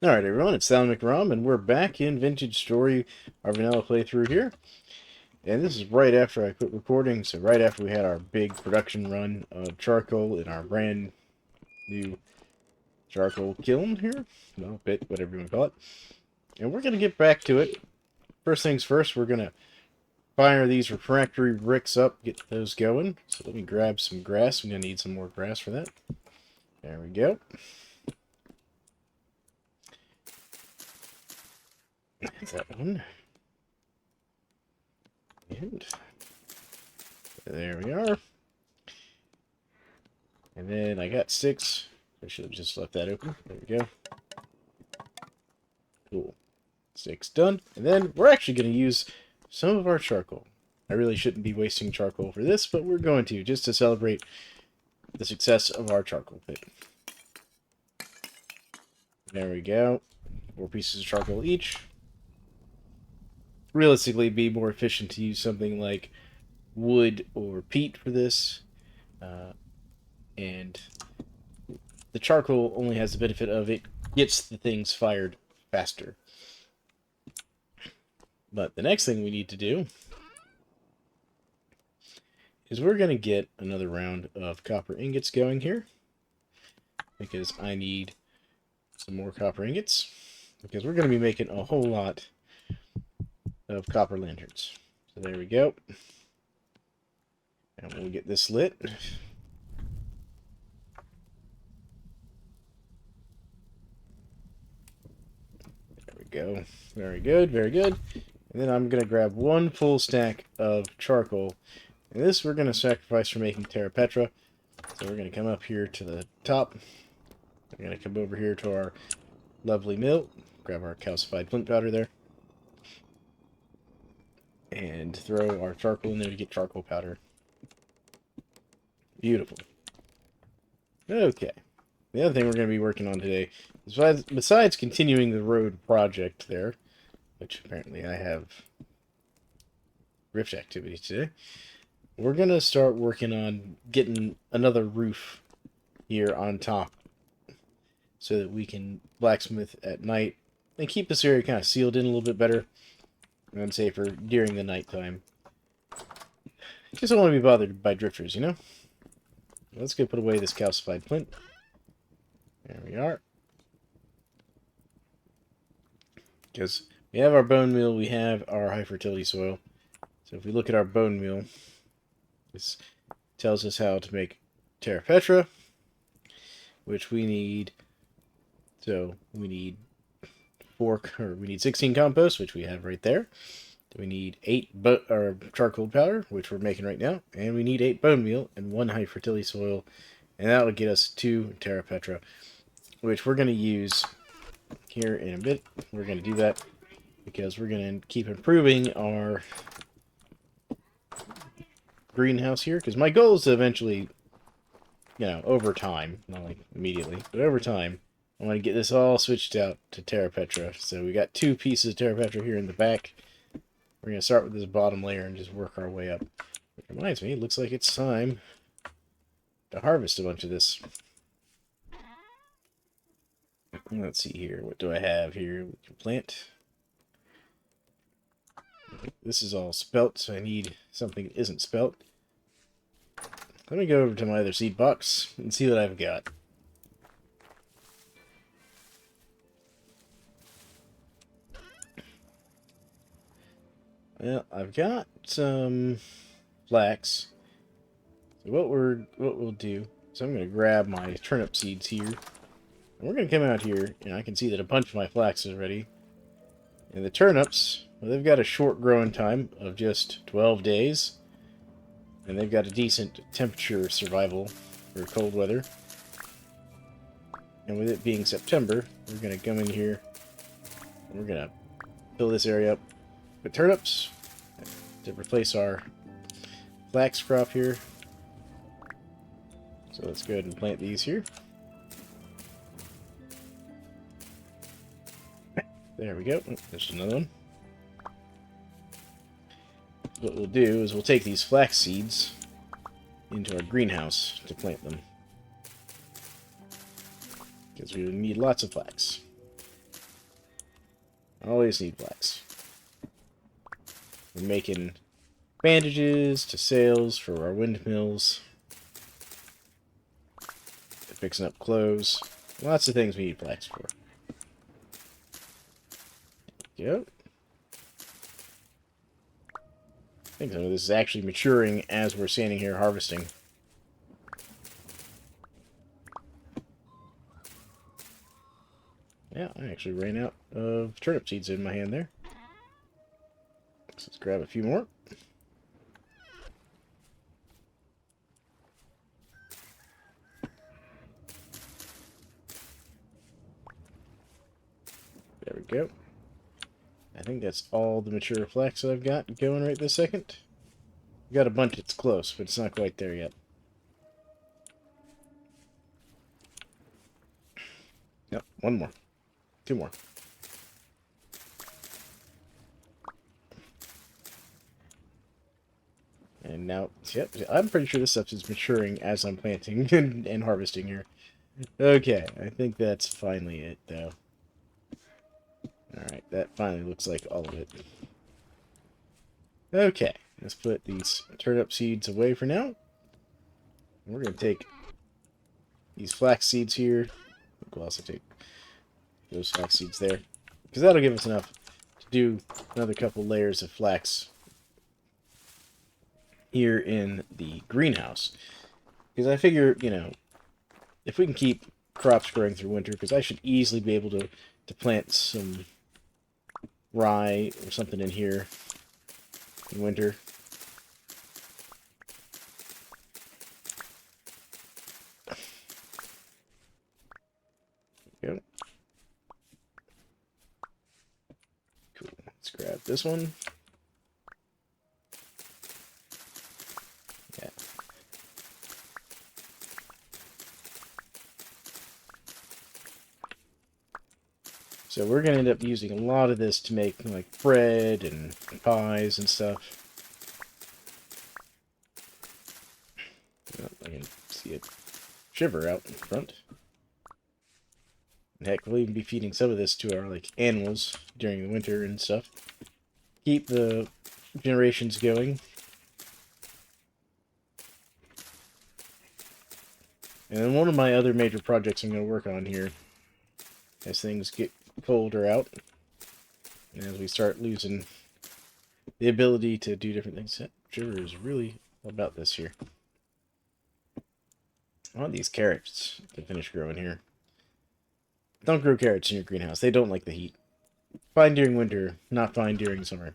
Alright everyone, it's Thalan McRom, and we're back in Vintage Story, our vanilla playthrough here. And this is right after I quit recording, so right after we had our big production run of charcoal in our brand new charcoal kiln here. Well, pit, whatever you want to call it. And we're going to get back to it. First things first, we're going to fire these refractory bricks up, get those going. So let me grab some grass. I'm going to need some more grass for that. There we go. That's that one. And there we are. And then I got 6. I should have just left that open. There we go. Cool. 6 done. And then we're actually going to use some of our charcoal. I really shouldn't be wasting charcoal for this, but we're going to, just to celebrate the success of our charcoal pit. There we go. 4 pieces of charcoal each. Realistically, it'd be more efficient to use something like wood or peat for this. And the charcoal only has the benefit of it gets the things fired faster. But the next thing we need to do is we're going to get another round of copper ingots going here, because I need some more copper ingots, because we're going to be making a whole lot of copper lanterns. So there we go. And we'll get this lit. There we go. Very good, very good. And then I'm going to grab 1 full stack of charcoal. And this we're going to sacrifice for making terra petra. So we're going to come up here to the top. We're going to come over here to our lovely mill. Grab our calcified flint powder there. And throw our charcoal in there to get charcoal powder. Beautiful. Okay. The other thing we're going to be working on today is, besides continuing the road project there, which apparently I have rift activity today, we're going to start working on getting another roof here on top so that we can blacksmith at night and keep this area kind of sealed in a little bit better and safer during the nighttime. Just don't want to be bothered by drifters, you know? Let's go put away this calcified flint. There we are. Because we have our bone meal, we have our high fertility soil. So if we look at our bone meal, this tells us how to make terra petra, which we need. So we need we need 16 compost, which we have right there. We need 8 charcoal powder, which we're making right now, and we need 8 bone meal and 1 high fertility soil, and that will get us 2 terra petra, which we're going to use here in a bit. We're going to do that because we're going to keep improving our greenhouse here, because my goal is to eventually, you know, over time, not like immediately, but over time, I want to get this all switched out to terra petra. So we got 2 pieces of terra petra here in the back. We're going to start with this bottom layer and just work our way up. Which reminds me, it looks like it's time to harvest a bunch of this. Let's see here. What do I have here? We can plant. This is all spelt, so I need something that isn't spelt. Let me go over to my other seed box and see what I've got. Well, I've got some flax. So what we'll do is I'm going to grab my turnip seeds here, and we're going to come out here, and I can see that a bunch of my flax is ready. And the turnips, well, they've got a short growing time of just 12 days, and they've got a decent temperature survival for cold weather. And with it being September, we're going to come in here, and we're going to fill this area up with turnips to replace our flax crop here. So let's go ahead and plant these here. There we go. Oh, there's another one. What we'll do is we'll take these flax seeds into our greenhouse to plant them, because we need lots of flax. Always need flax. We're making bandages to sails for our windmills. Fixing up clothes. Lots of things we need flax for. Yep. I think some of this is actually maturing as we're standing here harvesting. Yeah, I actually ran out of turnip seeds in my hand there. So let's grab a few more. There we go. I think that's all the mature flax that I've got going right this second. I've got a bunch that's close, but it's not quite there yet. Yep, one more. Two more. And now, yep, I'm pretty sure this stuff is maturing as I'm planting and harvesting here. Okay, I think that's finally it, though. Alright, that finally looks like all of it. Okay, let's put these turnip seeds away for now. We're going to take these flax seeds here. We'll also take those flax seeds there, because that'll give us enough to do another couple layers of flax here in the greenhouse. Because I figure, you know, if we can keep crops growing through winter, because I should easily be able to plant some rye or something in here in winter. There we go. Cool. Let's grab this one. Yeah. So we're going to end up using a lot of this to make, like, bread and pies and stuff. Oh, I can see a shiver out in front. And heck, we'll even be feeding some of this to our, like, animals during the winter and stuff. Keep the generations going. And then one of my other major projects I'm going to work on here, as things get colder out, and as we start losing the ability to do different things. That shiver is really about this here. I want these carrots to finish growing here. Don't grow carrots in your greenhouse. They don't like the heat. Fine during winter, not fine during summer.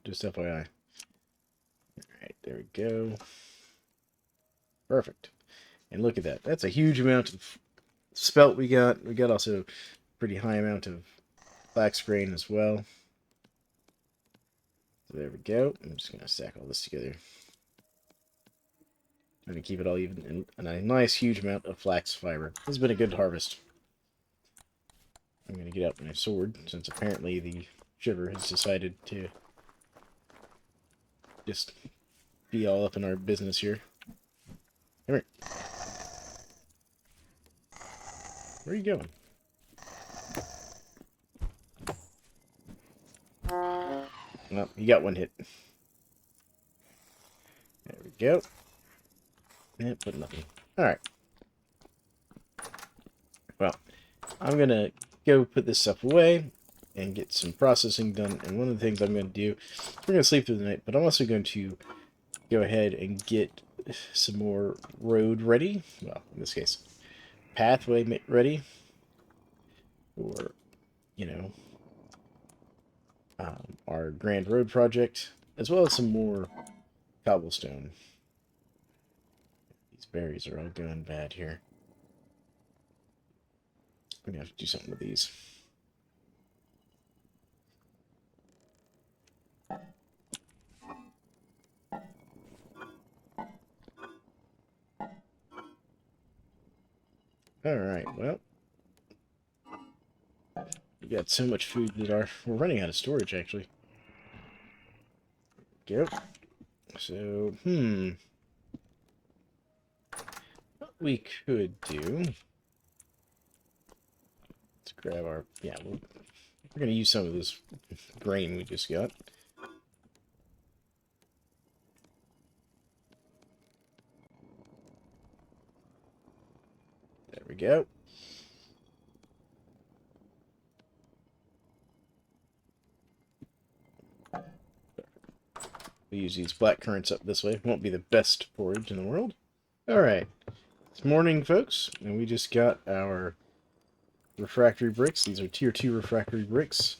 Just FYI. Alright, there we go. Perfect. And look at that. That's a huge amount of spelt we got. We got also a pretty high amount of flax grain as well. So there we go. I'm just going to stack all this together. I'm going to keep it all even, and a nice huge amount of flax fiber. This has been a good harvest. I'm going to get out my sword, since apparently the shiver has decided to just be all up in our business here. Come here. Where are you going? Well, you got one hit. There we go. And put nothing. Alright. Well, I'm going to go put this stuff away and get some processing done. And one of the things I'm going to do, we're going to sleep through the night, but I'm also going to go ahead and get some more road ready. Well, in this case, pathway ready. Or, you know, our grand road project, as well as some more cobblestone. These berries are all going bad here. I'm going to have to do something with these. Alright, well. We got so much food that we're running out of storage, actually. Yep. So, what we could do... Let's grab our... Yeah, we'll We're going to use some of this grain we just got. There we go. We use these black currants up this way. Won't be the best forage in the world. Alright. It's morning, folks, and we just got our refractory bricks. These are tier 2 refractory bricks.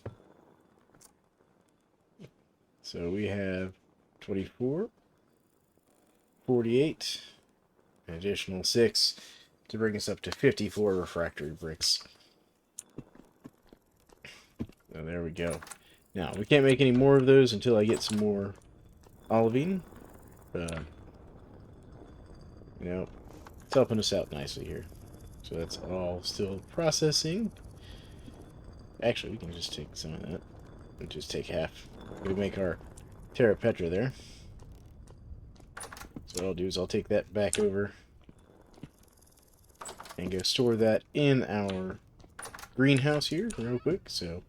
So we have 24, 48, an additional 6 to bring us up to 54 refractory bricks. So there we go. Now, we can't make any more of those until I get some more olivine. But, you know, it's helping us out nicely here. So that's all still processing. Actually, we can just take some of that. And just take half. We make our Terra Petra there. So what I'll do is I'll take that back over and go store that in our greenhouse here real quick. So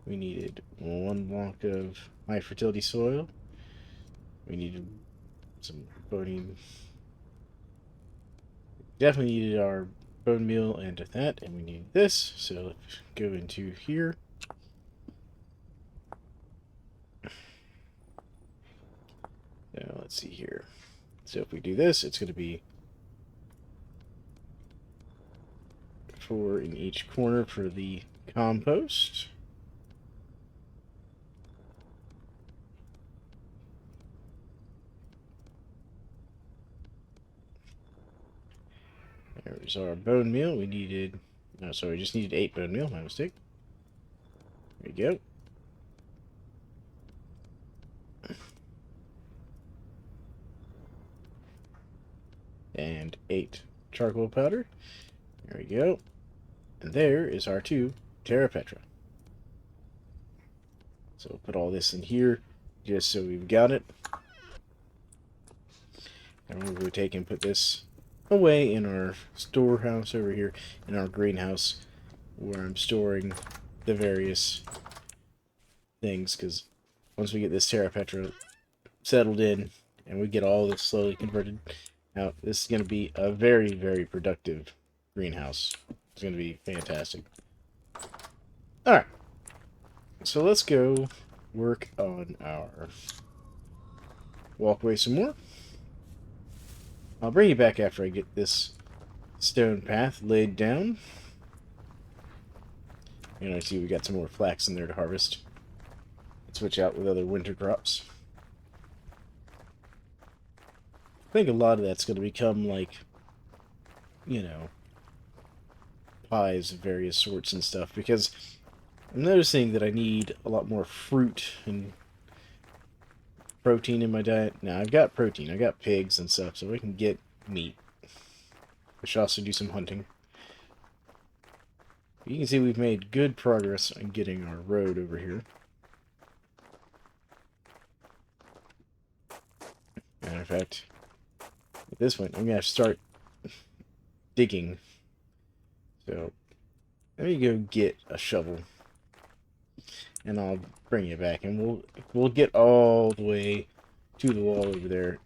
we needed 1 block of high fertility soil. We needed some boning. Definitely needed our bone meal and that, and we need this. So let's go into here. Now let's see here. So if we do this, it's going to be 4 in each corner for the compost. There's our bone meal. We needed... No, sorry, we just needed 8 bone meal. My mistake. There you go. And 8 charcoal powder. There we go. And there is our 2 Terra Petra. So we'll put all this in here just so we've got it. And we'll go take and put this away in our storehouse over here, in our greenhouse, where I'm storing the various things, because once we get this Terra Petra settled in, and we get all this slowly converted out, this is going to be a very, very productive greenhouse. It's going to be fantastic. Alright, so let's go work on our walkway some more. I'll bring you back after I get this stone path laid down. And I see we got some more flax in there to harvest. Switch out with other winter crops. I think a lot of that's going to become like, you know, pies of various sorts and stuff, because I'm noticing that I need a lot more fruit and protein in my diet. Now, I've got protein. I got pigs and stuff, so I can get meat. I should also do some hunting. You can see we've made good progress on getting our road over here. Matter of fact, at this point, I'm going to have to start digging. So, let me go get a shovel. And I'll bring you back, and we'll get all the way to the wall over there.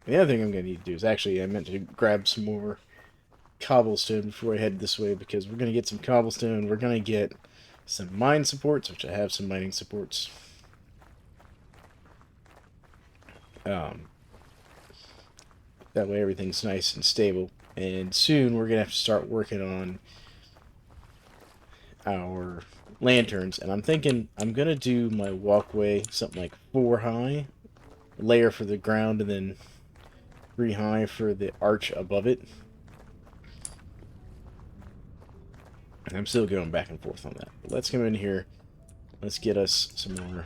The other thing I'm going to need to do is actually, I meant to grab some more cobblestone before I head this way, because we're going to get some cobblestone. We're going to get some mine supports, which I have some mining supports. That way everything's nice and stable. And soon we're going to have to start working on our lanterns, and I'm thinking I'm going to do my walkway something like 4 high, layer for the ground, and then 3 high for the arch above it. And I'm still going back and forth on that. But let's come in here. Let's get us some more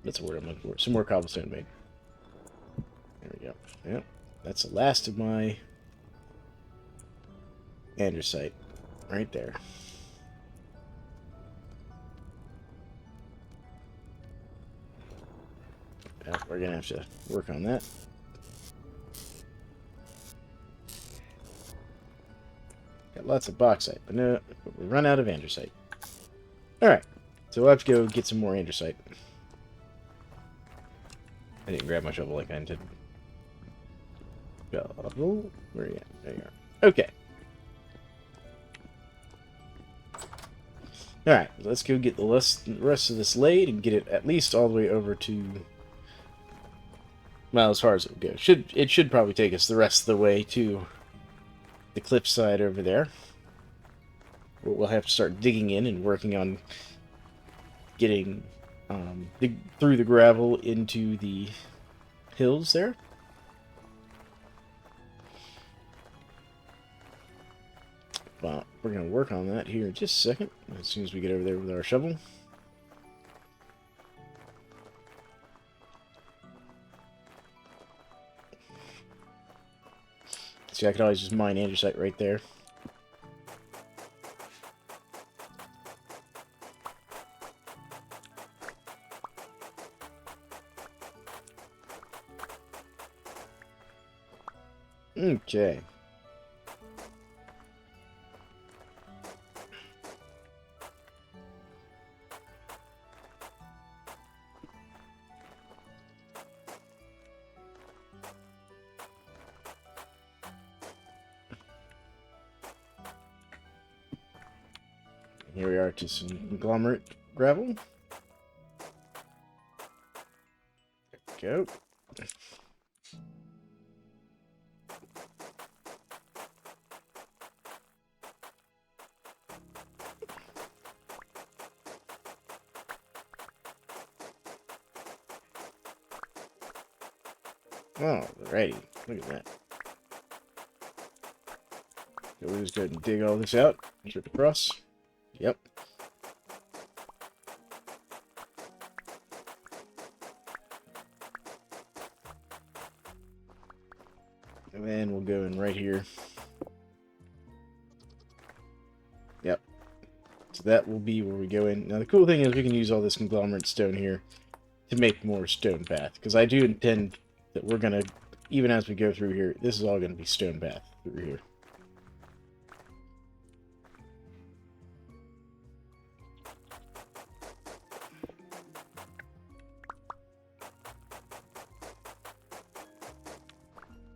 that's the word I'm looking for. Some more cobblestone made. There we go. Yep. That's the last of my andesite right there. Yep, we're gonna have to work on that. Got lots of bauxite, but no, but we run out of andesite. Alright, so we'll have to go get some more andesite. I didn't grab my shovel like I intended. Shovel? Where are you at? There you are. Okay. Alright, let's go get the rest of this laid and get it at least all the way over to... Well, as far as it will go. It should probably take us the rest of the way to the cliffside over there. We'll have to start digging in and working on getting through the gravel into the hills there. But we're going to work on that here in just a second, as soon as we get over there with our shovel. See, I could always just mine andesite right there. Okay. Here we are to some conglomerate gravel. There we go. Alrighty, look at that. So we'll just go ahead and dig all this out, strip across. Yep. And then we'll go in right here. Yep. So that will be where we go in. Now the cool thing is we can use all this conglomerate stone here to make more stone path. Because I do intend that we're going to, even as we go through here, this is all going to be stone path through here.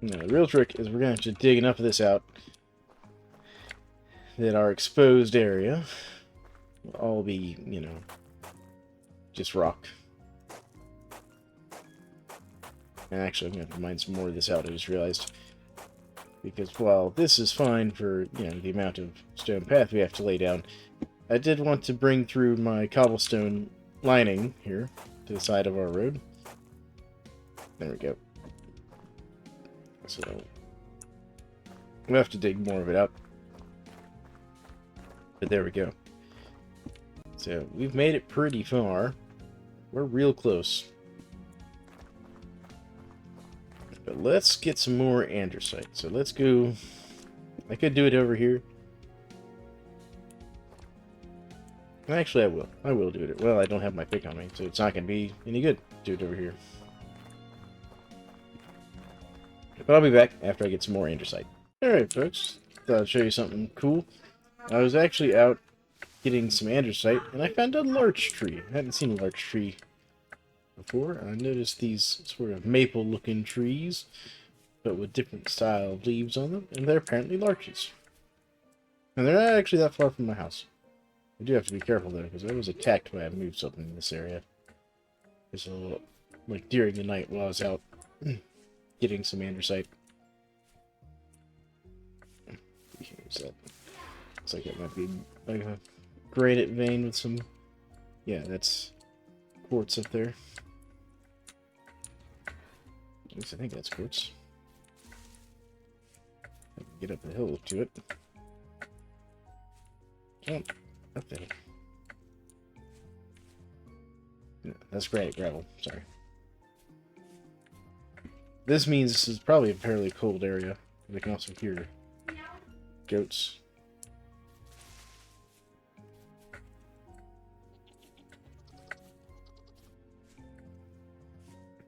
Now, the real trick is we're going to have to dig enough of this out that our exposed area will all be, you know, just rock. And actually, I'm going to have to mine some more of this out, I just realized. Because while this is fine for, you know, the amount of stone path we have to lay down, I did want to bring through my cobblestone lining here to the side of our road. There we go. So, we'll have to dig more of it up. But there we go. So, we've made it pretty far. We're real close. But let's get some more andesite. So let's go... I could do it over here. Actually, I will. I will do it. Well, I don't have my pick on me, so it's not going to be any good to do it over here. But I'll be back after I get some more andesite. Alright, folks. Thought I'd show you something cool. I was actually out getting some andesite, and I found a larch tree. I hadn't seen a larch tree before. I noticed these sort of maple-looking trees, but with different style of leaves on them, and they're apparently larches. And they're not actually that far from my house. I do have to be careful, though, because I was attacked when I moved something in this area. Just a little, like, during the night while I was out getting some andesite. Here's that. Looks like it might be like a granite vein with some... Yeah, that's quartz up there. At least I think that's quartz. I can get up the hill to it. Oh, up there. No, that's granite gravel, sorry. This means this is probably a fairly cold area. We can also hear goats.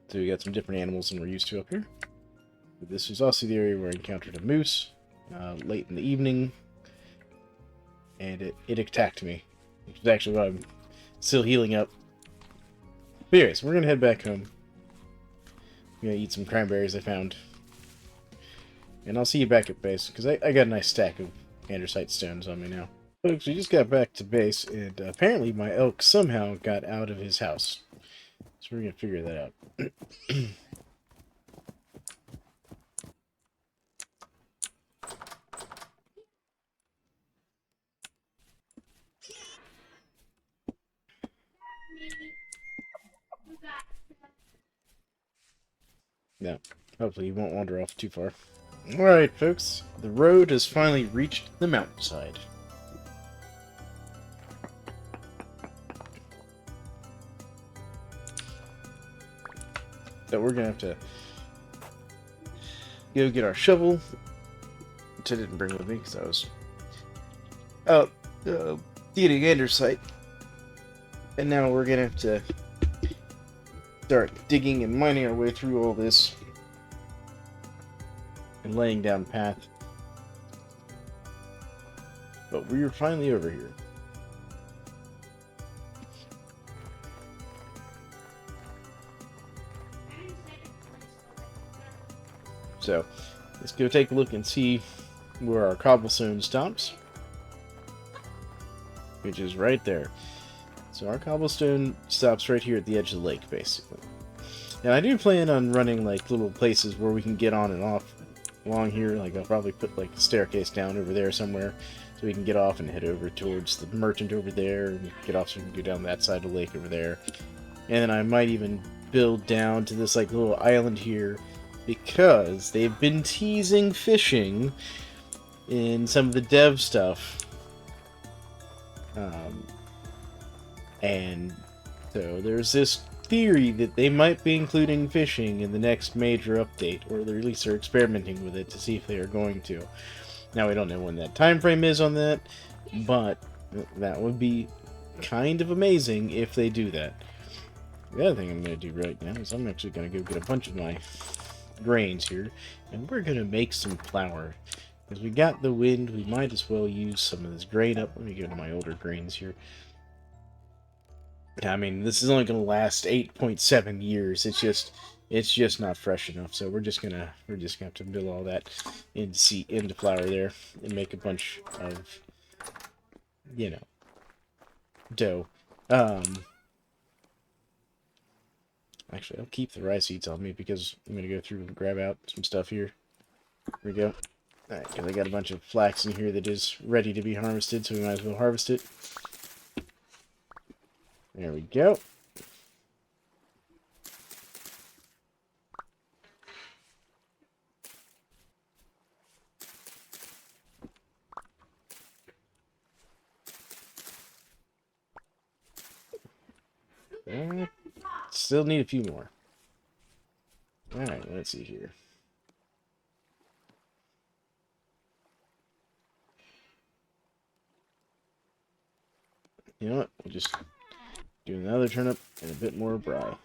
So we got some different animals than we're used to up here. This was also the area where I encountered a moose late in the evening. and it attacked me. Which is actually why I'm still healing up. But anyways, we're gonna head back home. I'm gonna eat some cranberries I found. And I'll see you back at base, because I got a nice stack of andesite stones on me now. Folks, we just got back to base, and apparently my elk somehow got out of his house. So we're gonna figure that out. No, hopefully he won't wander off too far. Alright, folks, the road has finally reached the mountainside. So we're gonna have to go get our shovel, which I didn't bring with me because I was out eating andesite. And now we're gonna have to start digging and mining our way through all this and laying down path. But we're finally over here. So let's go take a look and see where our cobblestone stops, which is right there. So our cobblestone stops right here at the edge of the lake, basically. And I do plan on running like little places where we can get on and off along here. Like I'll probably put like a staircase down over there somewhere, so we can get off and head over towards the merchant over there, and get off so we can go down that side of the lake over there. And then I might even build down to this like little island here, because they've been teasing fishing in some of the dev stuff. And so there's this theory that they might be including fishing in the next major update, or at least they're experimenting with it to see if they are going to. Now, we don't know when that time frame is on that, but that would be kind of amazing if they do that. The other thing I'm going to do right now is I'm actually going to go get a bunch of my grains here, and we're going to make some flour. Because we got the wind, we might as well use some of this grain up. Let me go to my older grains here. I mean, this is only going to last 8.7 years. It's just not fresh enough. So we're just gonna have to mill all that into flour there and make a bunch of, you know, dough. Actually, I'll keep the rice seeds on me because I'm gonna go through and grab out some stuff here. Here we go. Alright, because I got a bunch of flax in here that is ready to be harvested, so we might as well harvest it. There we go. Still need a few more. Alright, let's see here. You know what? We'll just do another turnip and a bit more rye.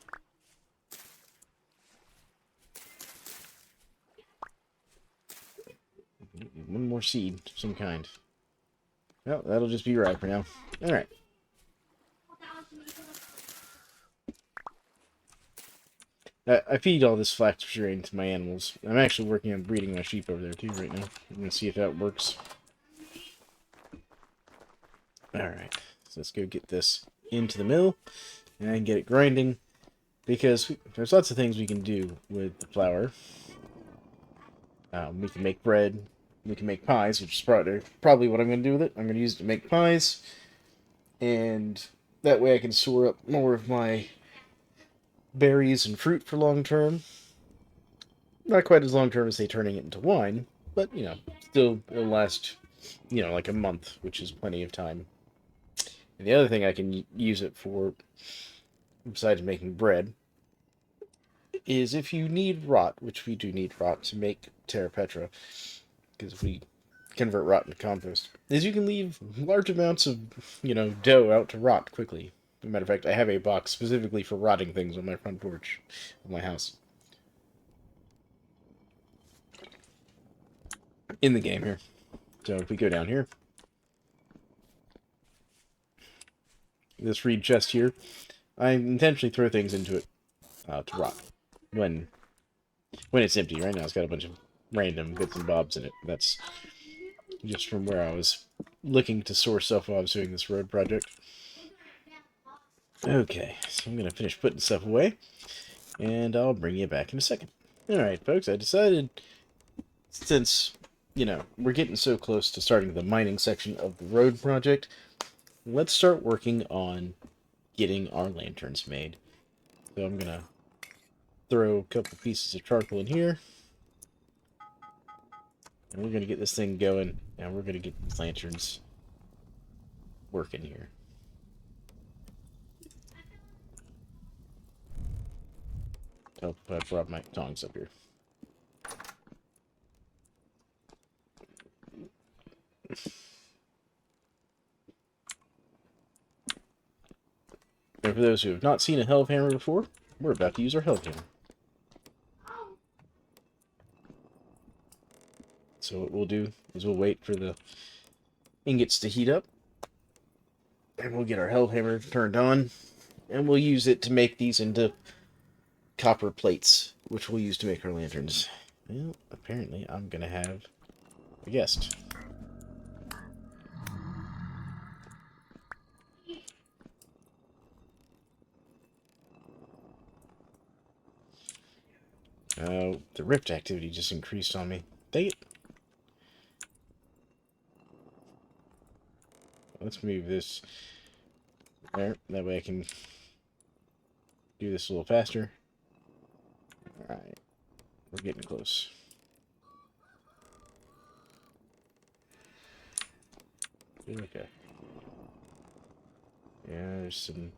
One more seed of some kind. Well, that'll just be rye for now. Alright. I feed all this flax grain to my animals. I'm actually working on breeding my sheep over there too right now. I'm going to see if that works. Alright, so let's go get this into the mill and get it grinding, because there's lots of things we can do with the flour. We can make bread, we can make pies, which is probably what I'm going to do with it. I'm going to use it to make pies, and that way I can store up more of my berries and fruit for long term. Not quite as long term as, say, turning it into wine, but, you know, still it'll last, you know, like a month, which is plenty of time. And the other thing I can use it for, besides making bread, is if you need rot, which we do need rot to make terra petra, because we convert rot into compost, is you can leave large amounts of, you know, dough out to rot quickly. As a matter of fact, I have a box specifically for rotting things on my front porch of my house. In the game here. So if we go down here, this reed chest here, I intentionally throw things into it to rot when it's empty. Right now it's got a bunch of random bits and bobs in it. That's just from where I was looking to source stuff while I was doing this road project. Okay, so I'm going to finish putting stuff away, and I'll bring you back in a second. Alright, folks, I decided, since, you know, we're getting so close to starting the mining section of the road project, let's start working on getting our lanterns made. So I'm going to throw a couple pieces of charcoal in here, and we're going to get this thing going, and we're going to get these lanterns working here. Oh, I brought my tongs up here. And for those who have not seen a Helve hammer before, we're about to use our Helve hammer. So what we'll do is we'll wait for the ingots to heat up, and we'll get our Helve hammer turned on, and we'll use it to make these into copper plates, which we'll use to make our lanterns. Well, apparently I'm gonna have a guest. The rift activity just increased on me. Dang it. Let's move this there. That way I can do this a little faster. Alright. We're getting close. Okay. Yeah, there's some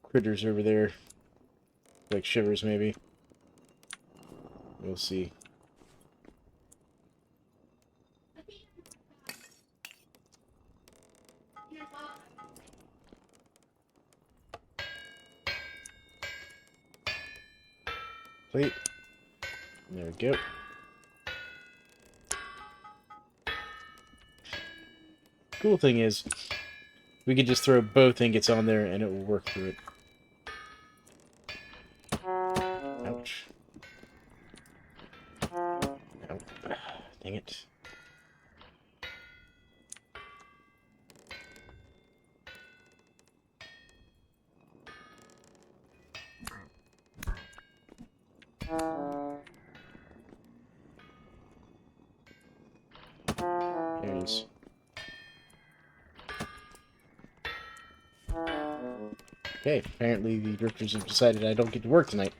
critters over there. Like shivers, maybe. We'll see. Plate. There we go. Cool thing is, we could just throw both ingots on there and it will work through it. Ouch. Oh, dang it. There it is. Okay, apparently the drifters have decided I don't get to work tonight.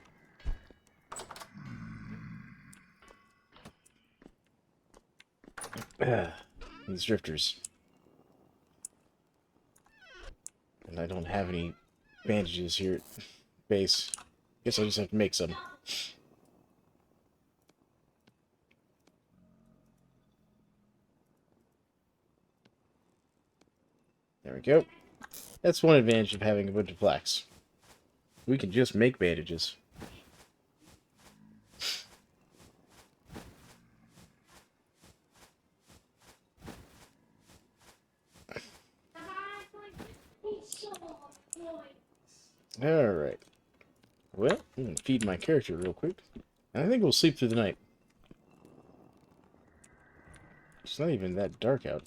These drifters. And I don't have any bandages here at base. Guess I'll just have to make some. There we go. That's one advantage of having a bunch of flax. We can just make bandages. Alright. Well, I'm going to feed my character real quick. And I think we'll sleep through the night. It's not even that dark out.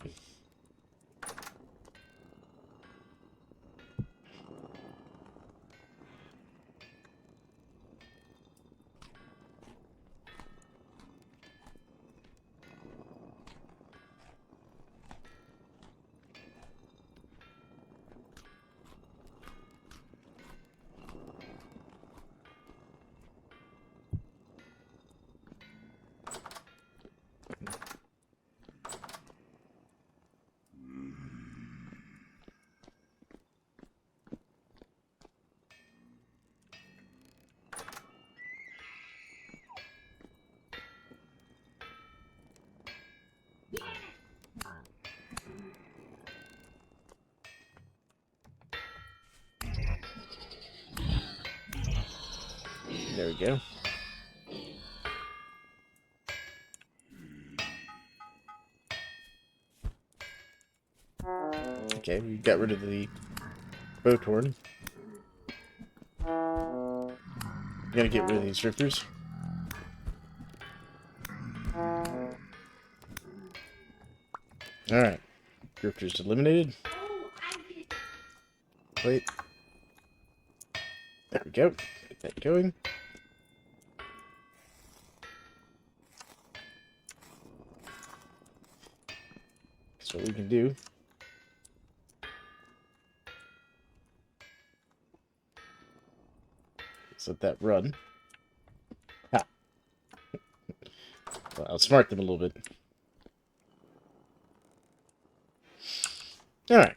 There we go. Okay, we got rid of the bowtorn. Gotta get rid of these drifters. Alright. Drifters eliminated. Wait. There we go. Get that going. So what we can do is let that run. Ha! Well, outsmart them a little bit. Alright.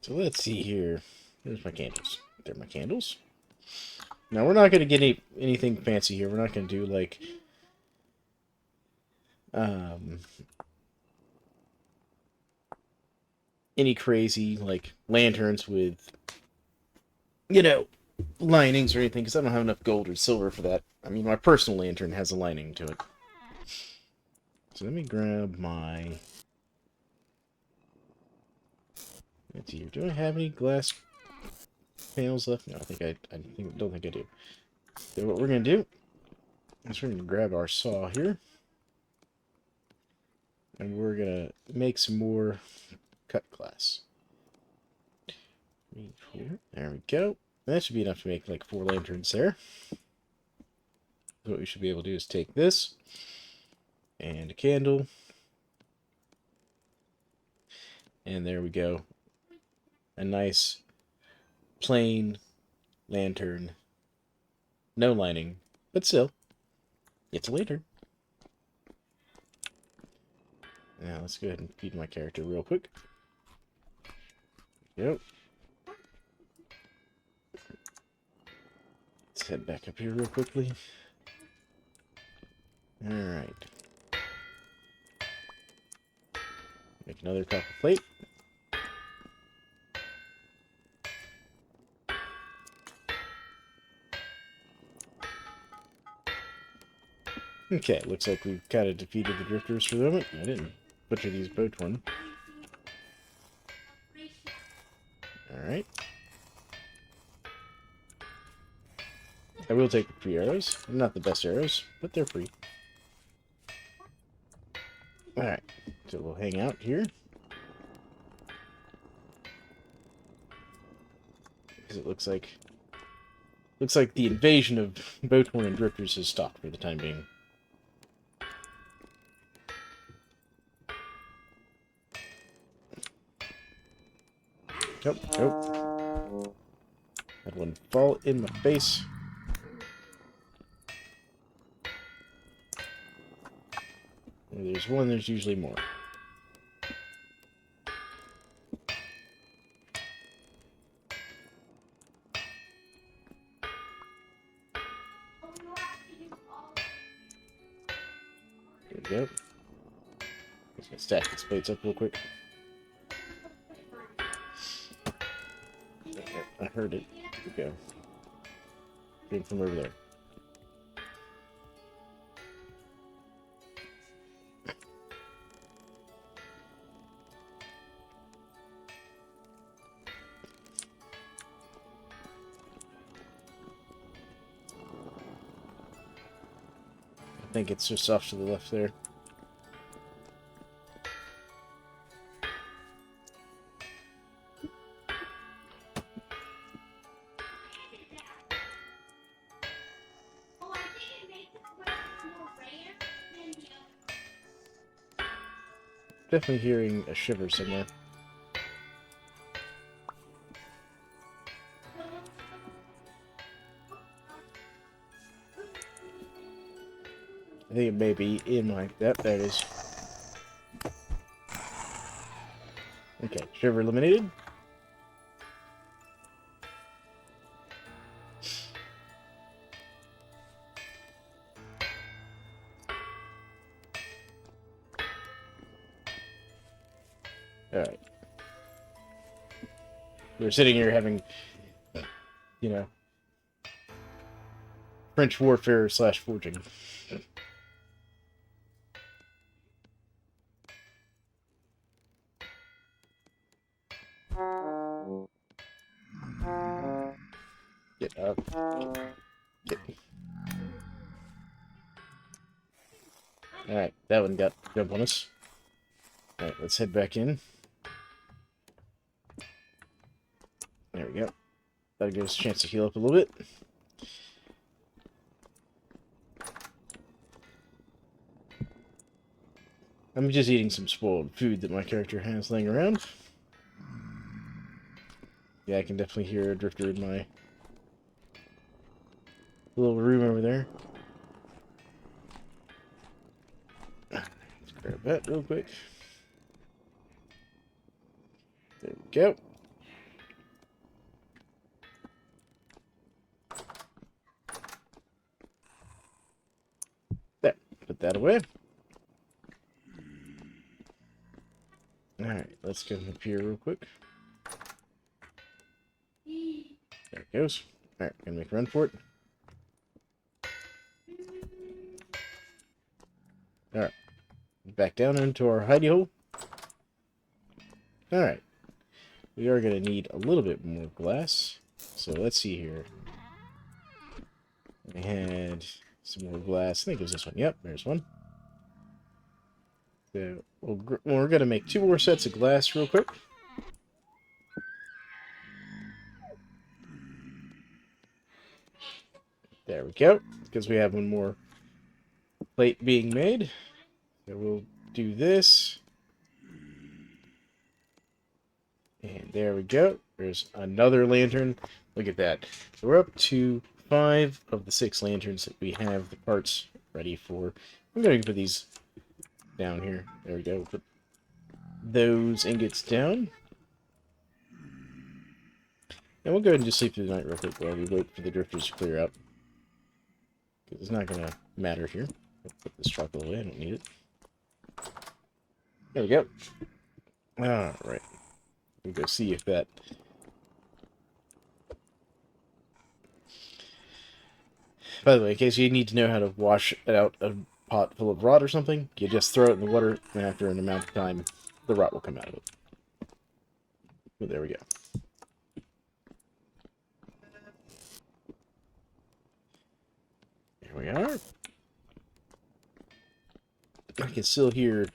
So let's see here. There's my candles. There are my candles. Now we're not going to get anything fancy here. We're not going to do like any crazy like lanterns with, you know, linings or anything, because I don't have enough gold or silver for that. I mean, my personal lantern has a lining to it. So let me grab my... Let's see here. Do I have any glass panels left? No, don't think I do. So what we're going to do is we're going to grab our saw here. And we're going to make some more cut glass. 3, 4. There we go. That should be enough to make like 4 lanterns there. So what we should be able to do is take this and a candle. And there we go. A nice plain lantern. No lining, but still, it's a lantern. Now let's go ahead and feed my character real quick. Yep. Let's head back up here real quickly. Alright. Make another copper plate. Okay, looks like we've kind of defeated the drifters for the moment. I didn't butcher these bowtorn. Alright. I will take the free arrows. They're not the best arrows, but they're free. Alright, so we'll hang out here. Because it looks like the invasion of bowtorn and drifters has stopped for the time being. Nope. Had one fall in my face. Where there's one, there's usually more. There we go. Just gonna stack these plates up real quick. I heard it. There we go. Came from over there. I think it's just off to the left there. Definitely hearing a shiver somewhere. I think it may be in my... Yep, there it is. Okay, shiver eliminated. Alright. We're sitting here having, you know, French warfare / forging. Get up. Get. Alright, that one got jump on us. Alright, let's head back in. There we go. That'll give us a chance to heal up a little bit. I'm just eating some spoiled food that my character has laying around. Yeah, I can definitely hear a drifter in my little room over there. Let's grab that real quick. There we go. There, put that away. Alright, let's get up here real quick. There it goes. Alright, gonna make a run for it. Alright. Back down into our hidey hole. Alright. We are gonna need a little bit more glass. So let's see here. We had some more glass. I think it was this one. Yep, there's one. So we're gonna make 2 more sets of glass real quick. There we go. Because we have one more plate being made. So we'll do this. And there we go. There's another lantern. Look at that. So we're up to 5 of the 6 lanterns that we have the parts ready for. I'm going to put these down here. There we go. Put those ingots down. And we'll go ahead and just sleep through the night real quick while we wait for the drifters to clear out. Because it's not going to matter here. I'll put this chocolate away. I don't need it. There we go. Alright. We'll go see if that... By the way, in case you need to know how to wash out a pot full of rot or something, you just throw it in the water, and after an amount of time, the rot will come out of it. But there we go. There we are. I can still hear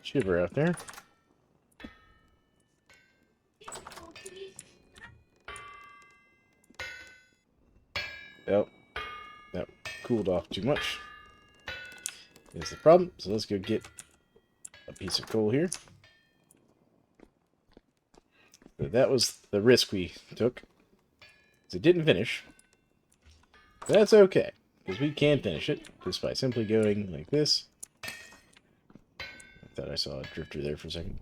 Shiver out there. Oh, that cooled off too much. Is the problem. So let's go get a piece of coal here. So that was the risk we took. So it didn't finish. But that's okay, because we can finish it just by simply going like this. I thought I saw a drifter there for a second.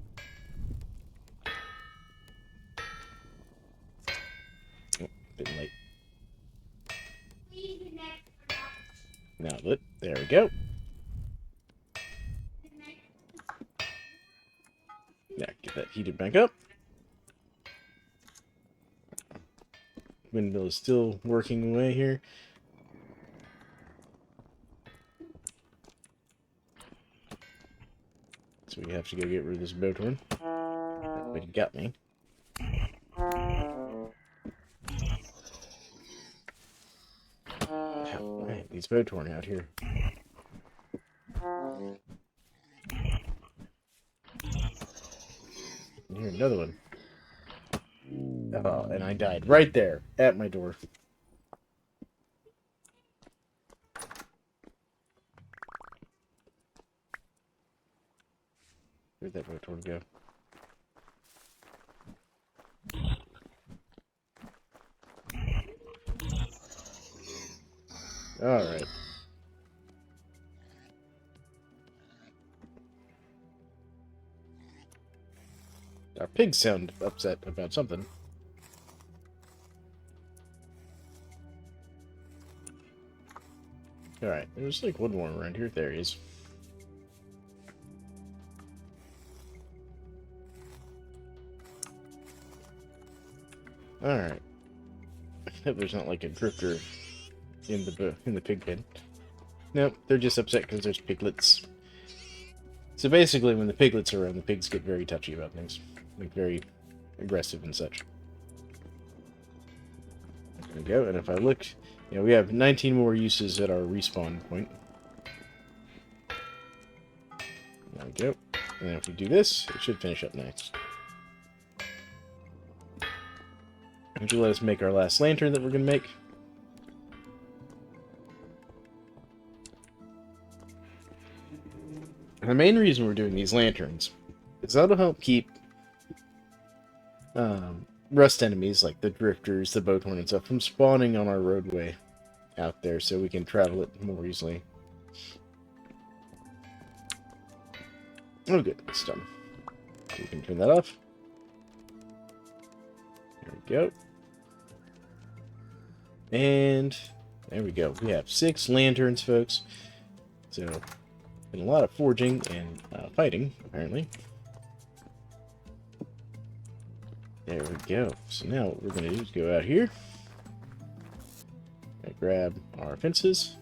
Oh, bit late. Now lit. There we go. Now get that heated back up. Windmill is still working away here. So we have to go get rid of this bowtorn. But he got me. Alright, these bowtorn out here. And here, another one. Oh, and I died right there at my door. Where'd that bowtorn go? Alright. Our pigs sound upset about something. Alright, there's like one more around here. There he is. Alright. I hope there's not like a drifter in the pig pen. Nope, they're just upset because there's piglets. So basically, when the piglets are around, the pigs get very touchy about things. Like, very aggressive and such. There we go. And if I look, we have 19 more uses at our respawn point. There we go. And then if we do this, it should finish up next. Would you let us make our last lantern that we're going to make? The main reason we're doing these lanterns is that'll help keep rust enemies like the drifters, the bowtorn, and stuff from spawning on our roadway out there, so we can travel it more easily. Oh, good, it's done. So we can turn that off. There we go. And there we go. We have 6 lanterns, folks. So, been a lot of forging and fighting, apparently. There we go. So now what we're going to do is go out here. Grab our fences.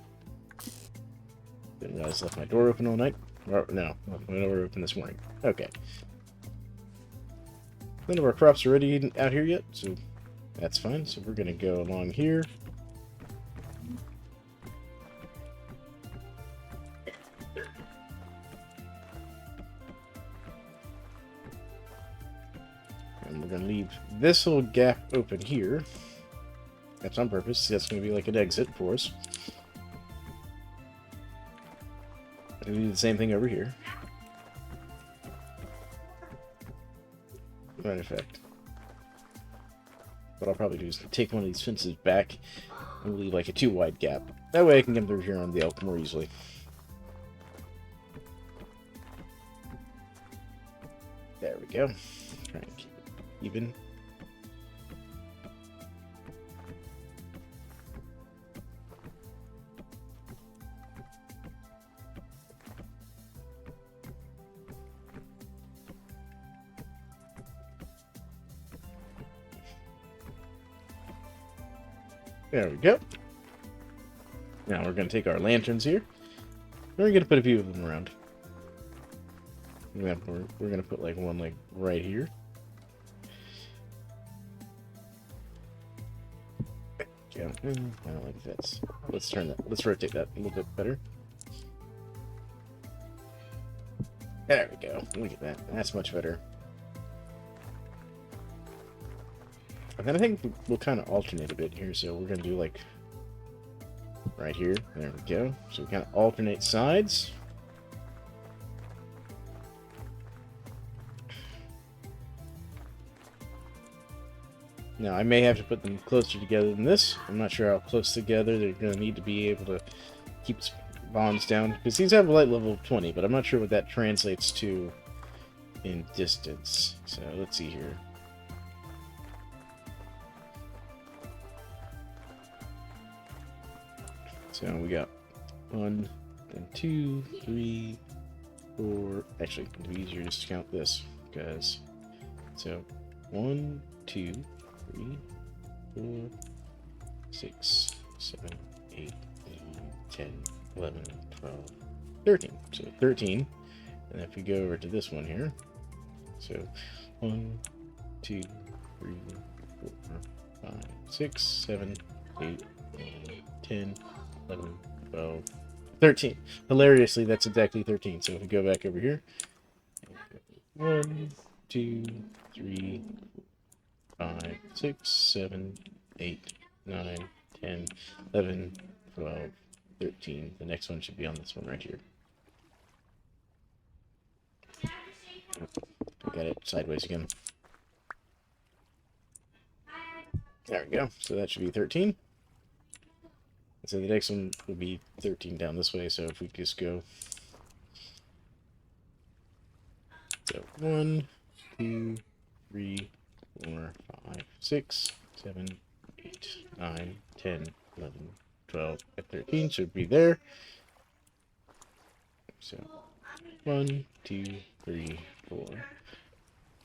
Didn't realize I left my door open all night. Or, no, left my door open this morning. Okay. None of our crops are ready out here yet, so that's fine. So we're going to go along here. And we're going to leave this little gap open here. That's on purpose. That's going to be like an exit for us. And we do the same thing over here. Right effect. What I'll probably do is take one of these fences back and leave like a 2-wide gap. That way I can come through here on the elk more easily. There we go. Try and keep it even. There we go. Now we're going to take our lanterns here. We're going to put a few of them around. We're going to put like one like right here. Yeah, I don't like that. Let's turn that. Let's rotate that a little bit better. There we go. Look at that. That's much better. And then I think we'll kind of alternate a bit here, so we're going to do like right here. There we go. So we kind of alternate sides. Now I may have to put them closer together than this. I'm not sure how close together they're going to need to be able to keep bonds down, because these have a light level of 20, but I'm not sure what that translates to in distance. So let's see here. So we got 1 and 2, 3, 4. Actually, it'd be easier just to count this, because so 1, 2, 3, 4, 6, 7, 8, 9, 10, 11, 12, 13. So 13. And if we go over to this one here, so 1, 2, 3, 4, 5, 6, 7, 8, 9, 10, 11, 12, 13. Hilariously, that's exactly 13. So if we go back over here, 1, 2, 3, 5, 6, 7, 8, 9, 10, 11, 12, 13. The next one should be on this one right here. I got it sideways again. There we go. So that should be 13. So the next one will be 13 down this way. So if we just go, so 1, 2, 3, 4, 5, 6, 7, 8, 9, 10, 11, 12, 13 should be there. So 1, 2, 3, 4,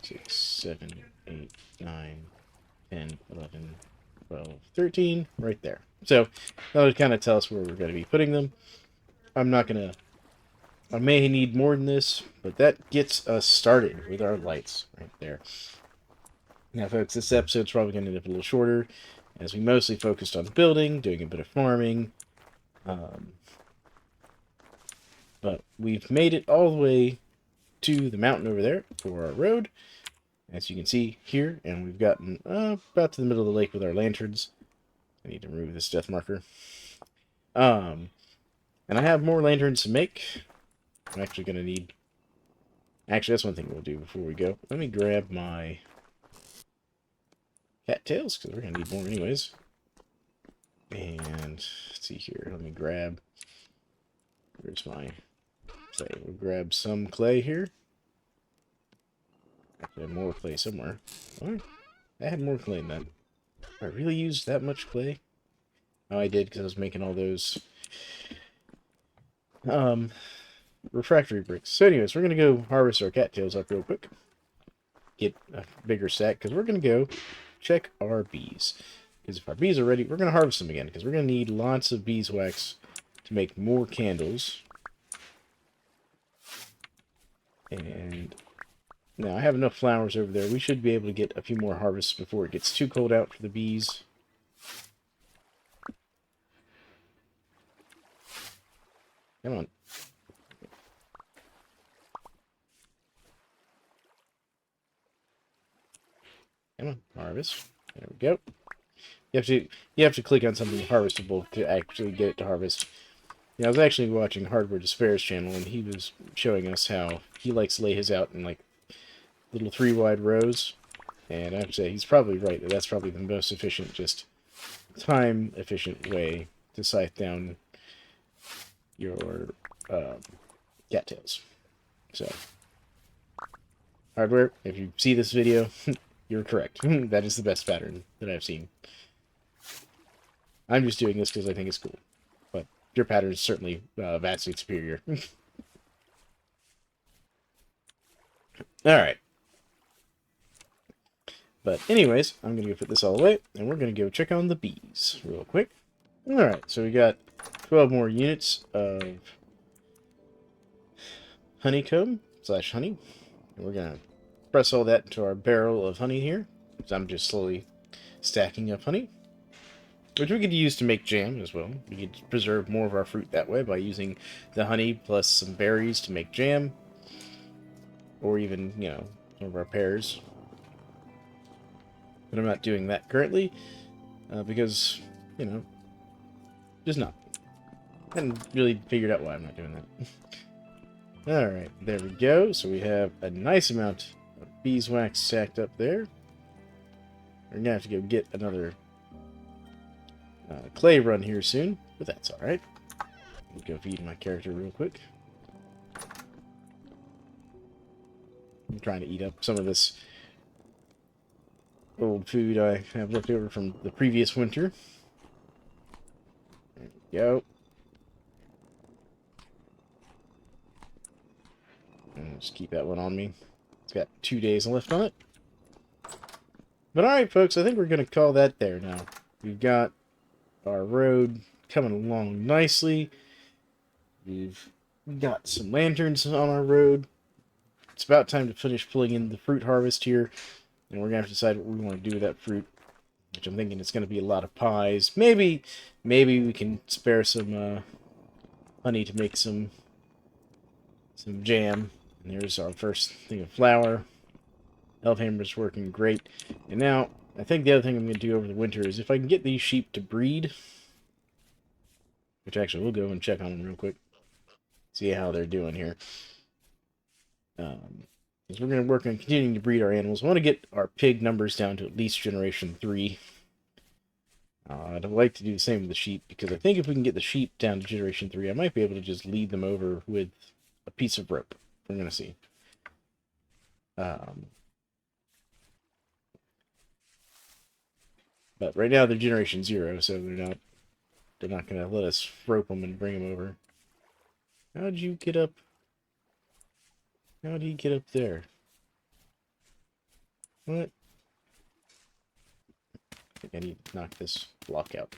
6, 7, 8, 9, 10, 11, 12, 13, right there. So that would kind of tell us where we're going to be putting them. I'm not going to, I may need more than this, but that gets us started with our lights right there. Now, folks, this episode's probably going to end up a little shorter as we mostly focused on building, doing a bit of farming. But we've made it all the way to the mountain over there for our road, as you can see here, and we've gotten about to the middle of the lake with our lanterns. I need to remove this death marker. And I have more lanterns to make. I'm actually going to need... Actually, that's one thing we'll do before we go. Let me grab my cattails, because we're going to need more anyways. And let's see here. Let me grab... Where's my... Say, we'll grab some clay here. I have more clay somewhere. Oh, I had more clay than that. I really used that much clay? Oh, I did, because I was making all those refractory bricks. So anyways, we're going to go harvest our cattails up real quick. Get a bigger stack, because we're going to go check our bees. Because if our bees are ready, we're going to harvest them again, because we're going to need lots of beeswax to make more candles. And now I have enough flowers over there. We should be able to get a few more harvests before it gets too cold out for the bees. Come on. Come on, harvest. There we go. You have to click on something harvestable to actually get it to harvest. Yeah, I was actually watching Hardware Despair's channel, and he was showing us how he likes to lay his out in like little 3-wide rows. And I have to say, he's probably right that that's probably the most efficient, just time-efficient way to scythe down your cattails. So, Hardware, if you see this video, you're correct. That is the best pattern that I've seen. I'm just doing this because I think it's cool. But your pattern is certainly vastly superior. Alright. But anyways, I'm going to go put this all away, and we're going to go check on the bees real quick. Alright, so we got 12 more units of honeycomb / honey. And we're going to press all that into our barrel of honey here. So I'm just slowly stacking up honey, which we could use to make jam as well. We could preserve more of our fruit that way by using the honey plus some berries to make jam. Or even, you know, some of our pears. But I'm not doing that currently, because, you know, just not. I hadn't really figured out why I'm not doing that. Alright, there we go. So we have a nice amount of beeswax stacked up there. We're going to have to go get another clay run here soon, but that's alright. Go feed my character real quick. I'm trying to eat up some of this old food I have left over from the previous winter. There we go. And just keep that one on me. It's got 2 days left on it. But alright, folks, I think we're going to call that there now. We've got our road coming along nicely. We've got some lanterns on our road. It's about time to finish pulling in the fruit harvest here. And we're going to have to decide what we want to do with that fruit. Which I'm thinking it's going to be a lot of pies. Maybe we can spare some honey to make some jam. And there's our first thing of flour. Elf hammer's working great. And now, I think the other thing I'm going to do over the winter is if I can get these sheep to breed. Which actually, we'll go and check on them real quick. See how they're doing here. Because we're going to work on continuing to breed our animals. I want to get our pig numbers down to at least generation 3. I'd like to do the same with the sheep, because I think if we can get the sheep down to generation 3, I might be able to just lead them over with a piece of rope. We're going to see. But right now they're generation 0, so they're not going to let us rope them and bring them over. How'd you get up? How'd he get up there? What? I think I need to knock this block out.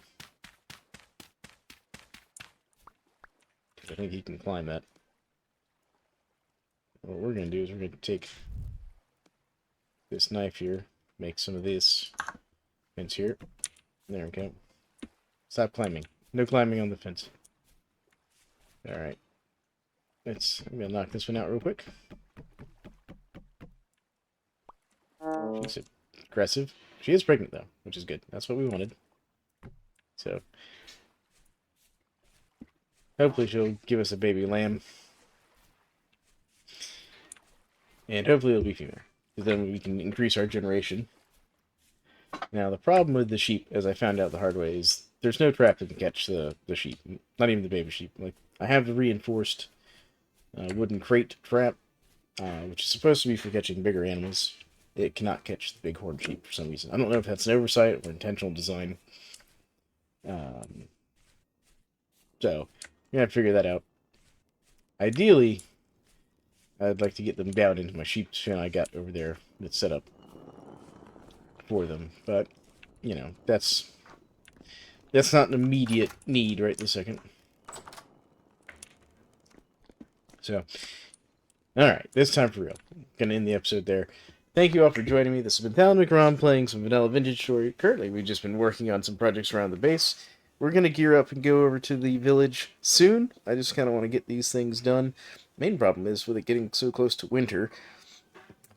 I think he can climb that. What we're going to do is we're going to take this knife here, make some of this fence here. There we go. Stop climbing. No climbing on the fence. Alright. I'm gonna knock this one out real quick. She's aggressive. She is pregnant, though, which is good. That's what we wanted. So, hopefully she'll give us a baby lamb. And hopefully it'll be female. Because then we can increase our generation. Now, the problem with the sheep, as I found out the hard way, is there's no trap that can catch the sheep. Not even the baby sheep. Like, I have the reinforced wooden crate trap, which is supposed to be for catching bigger animals. It cannot catch the bighorn sheep for some reason. I don't know if that's an oversight or intentional design. So, you have to figure that out. Ideally, I'd like to get them down into my sheep pen I got over there that's set up for them. But, you know, that's not an immediate need right this second. So, alright, this time for real. Gonna end the episode there. Thank you all for joining me. This has been Thalan McRom playing some Vanilla Vintage Story. Currently, we've just been working on some projects around the base. We're going to gear up and go over to the village soon. I just kind of want to get these things done. Main problem is with it getting so close to winter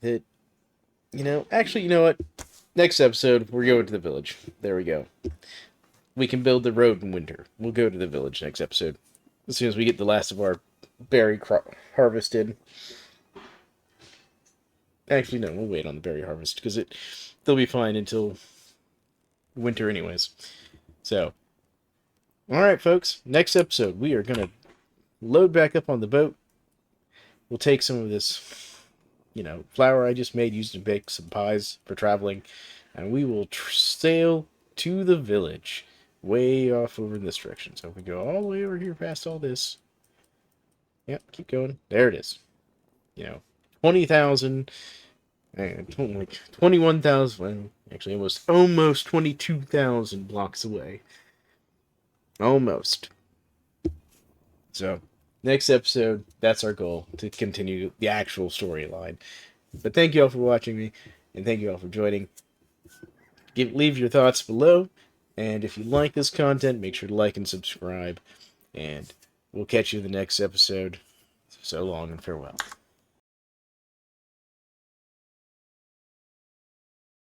that, actually, you know what? Next episode, we're going to the village. There we go. We can build the road in winter. We'll go to the village next episode. As soon as we get the last of our berry crop harvested. Actually, no, we'll wait on the berry harvest, because they'll be fine until winter anyways. So, alright folks, next episode, we are going to load back up on the boat. We'll take some of this, flour I just made, used to bake some pies for traveling, and we will sail to the village, way off over in this direction. So if we go all the way over here past all this, yep, keep going, there it is. 20,000, like 21,000, actually almost 22,000 blocks away. Almost. So, next episode, that's our goal, to continue the actual storyline. But thank you all for watching me, and thank you all for joining. Leave your thoughts below, and if you like this content, make sure to like and subscribe, and we'll catch you in the next episode. So long and farewell.